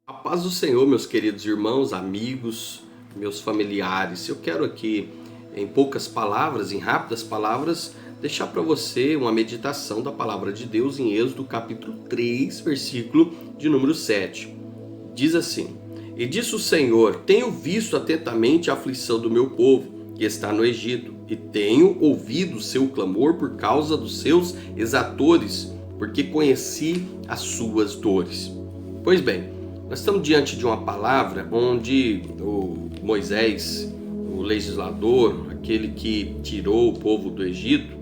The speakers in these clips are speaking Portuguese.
A paz do Senhor, meus queridos irmãos, amigos, meus familiares. Eu quero aqui, em poucas palavras, em rápidas palavras, deixar para você uma meditação da palavra de Deus em Êxodo capítulo 3, versículo de número 7. Diz assim: E disse o Senhor: Tenho visto atentamente a aflição do meu povo, que está no Egito, e tenho ouvido o seu clamor por causa dos seus exatores, porque conheci as suas dores. Pois bem, nós estamos diante de uma palavra onde o Moisés, o legislador, aquele que tirou o povo do Egito,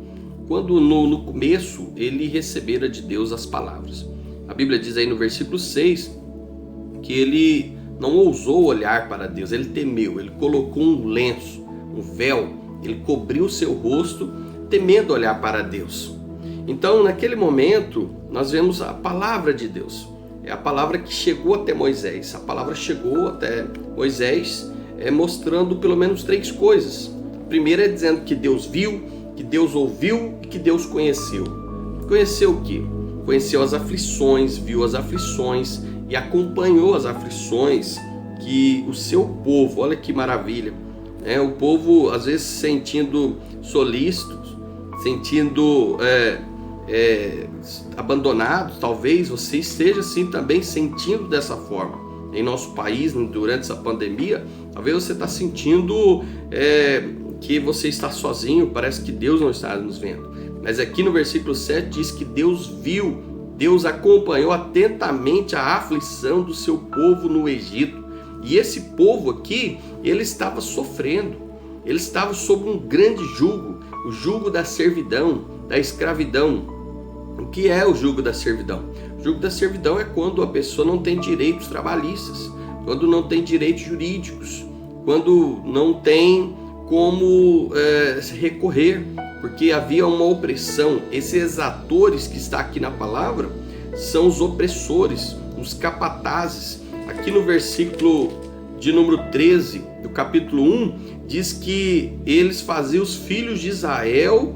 quando no começo ele recebera de Deus as palavras. A Bíblia diz aí no versículo 6 que ele não ousou olhar para Deus, ele temeu, ele colocou um lenço, um véu, ele cobriu o seu rosto, temendo olhar para Deus. Então, naquele momento, nós vemos a palavra de Deus. É a palavra que chegou até Moisés. A palavra chegou até Moisés mostrando pelo menos três coisas. A primeira é dizendo que Deus viu, que Deus ouviu e que Deus conheceu. Conheceu o quê? Conheceu as aflições, viu as aflições e acompanhou as aflições que o seu povo, olha que maravilha, o povo às vezes sentindo solícitos, sentindo abandonado. Talvez você esteja assim também sentindo dessa forma em nosso país durante essa pandemia. Talvez você está sentindo que você está sozinho, parece que Deus não está nos vendo. Mas aqui no versículo 7 diz que Deus viu, Deus acompanhou atentamente a aflição do seu povo no Egito. E esse povo aqui, ele estava sofrendo, ele estava sob um grande jugo, o jugo da servidão, da escravidão. O que é o jugo da servidão? O jugo da servidão é quando a pessoa não tem direitos trabalhistas, quando não tem direitos jurídicos, quando não tem como recorrer, porque havia uma opressão. Esses exatores que está aqui na palavra são os opressores, os capatazes. Aqui no versículo de número 13 do capítulo 1 diz que eles faziam os filhos de Israel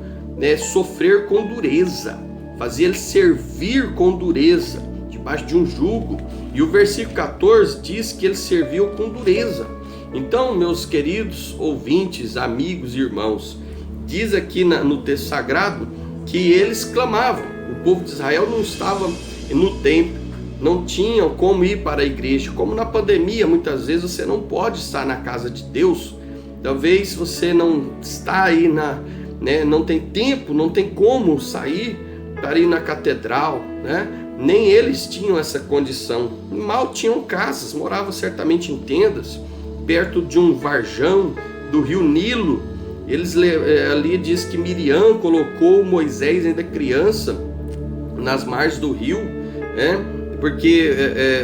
sofrer com dureza, fazia eles servir com dureza, debaixo de um jugo. E o versículo 14 diz que eles serviam com dureza. Então, meus queridos ouvintes, amigos e irmãos, diz aqui no texto sagrado que eles clamavam. O povo de Israel não estava no templo, não tinham como ir para a igreja. Como na pandemia, muitas vezes você não pode estar na casa de Deus. Talvez você não está aí não tem tempo, não tem como sair para ir na catedral, Nem eles tinham essa condição. Mal tinham casas, moravam certamente em tendas, perto de um varjão do rio Nilo. Ali diz que Miriam colocou Moisés, ainda criança, nas margens do rio, porque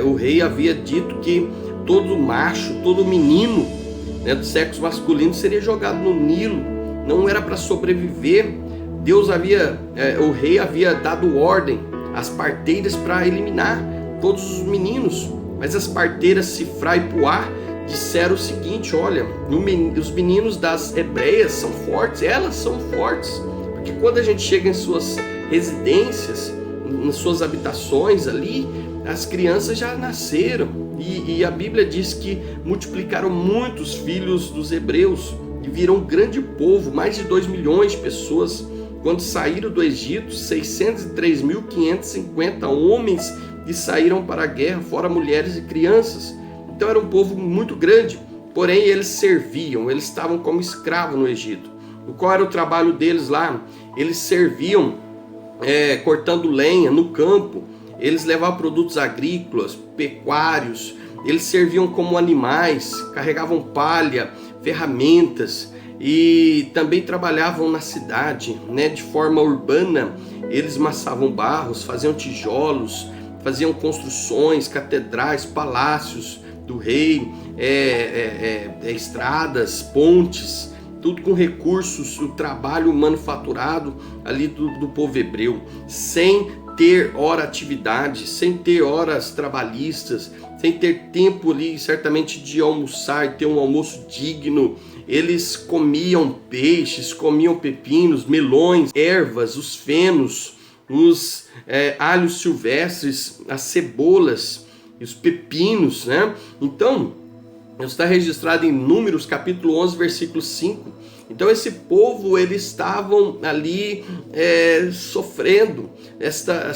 o rei havia dito que todo macho, todo menino do sexo masculino seria jogado no Nilo, não era para sobreviver. O rei havia dado ordem às parteiras para eliminar todos os meninos, mas as parteiras Sifrá e Puá disseram o seguinte: olha, os meninos das hebreias são fortes, elas são fortes, porque quando a gente chega em suas residências, nas suas habitações ali, as crianças já nasceram, e a Bíblia diz que multiplicaram muitos filhos dos hebreus e viram um grande povo, mais de 2 milhões de pessoas. Quando saíram do Egito, 603.550 homens que saíram para a guerra, fora mulheres e crianças. Então era um povo muito grande, porém eles serviam, eles estavam como escravos no Egito. Qual era o trabalho deles lá? Eles serviam cortando lenha no campo, eles levavam produtos agrícolas, pecuários, eles serviam como animais, carregavam palha, ferramentas, e também trabalhavam na cidade, de forma urbana. Eles massavam barros, faziam tijolos, faziam construções, catedrais, palácios do rei, estradas, pontes, tudo com recursos, o trabalho manufaturado ali do povo hebreu, sem ter hora atividade, sem ter horas trabalhistas, sem ter tempo ali certamente de almoçar e ter um almoço digno. Eles comiam peixes, comiam pepinos, melões, ervas, os fenos, os alhos silvestres, as cebolas. e os pepinos, né? Então, está registrado em Números capítulo 11, versículo 5. Então esse povo, eles estavam ali sofrendo esta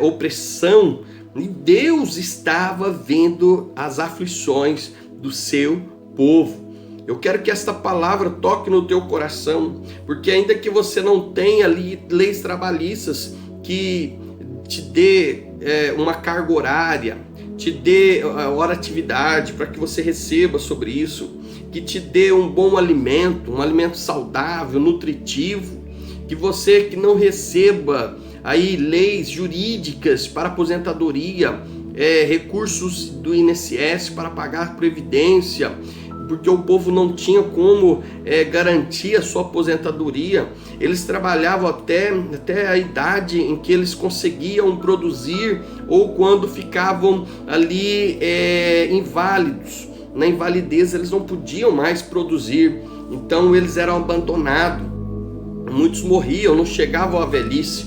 opressão, e Deus estava vendo as aflições do seu povo. Eu quero que esta palavra toque no teu coração, porque ainda que você não tenha ali leis trabalhistas que te dê uma carga horária, te dê hora atividade para que você receba sobre isso, que te dê um bom alimento, um alimento saudável, nutritivo, que você que não receba aí leis jurídicas para aposentadoria, recursos do INSS para pagar previdência, porque o povo não tinha como garantir a sua aposentadoria. Eles trabalhavam até a idade em que eles conseguiam produzir, ou quando ficavam ali inválidos. Na invalidez eles não podiam mais produzir, então eles eram abandonados. Muitos morriam, não chegavam à velhice.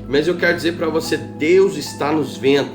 Mas eu quero dizer para você, Deus está nos vendo,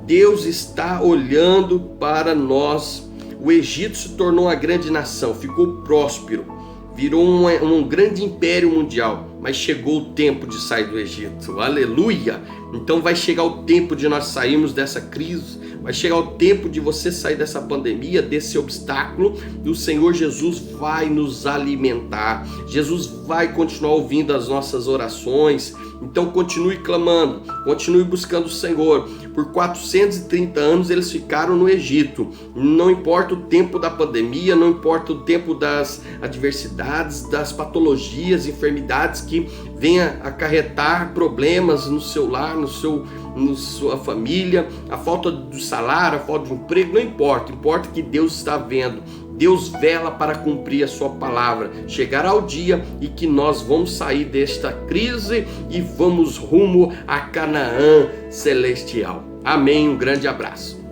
Deus está olhando para nós. O Egito se tornou uma grande nação, ficou próspero, virou um grande império mundial, mas chegou o tempo de sair do Egito, aleluia! Então vai chegar o tempo de nós sairmos dessa crise, vai chegar o tempo de você sair dessa pandemia, desse obstáculo, e o Senhor Jesus vai nos alimentar, Jesus vai continuar ouvindo as nossas orações. Então continue clamando, continue buscando o Senhor. Por 430 anos eles ficaram no Egito. Não importa o tempo da pandemia, não importa o tempo das adversidades, das patologias, enfermidades que venha acarretar problemas no seu lar, na sua família, a falta do salário, a falta de emprego, não importa. Importa que Deus está vendo. Deus vela para cumprir a sua palavra. Chegará o dia em que nós vamos sair desta crise e vamos rumo a Canaã celestial. Amém. Um grande abraço.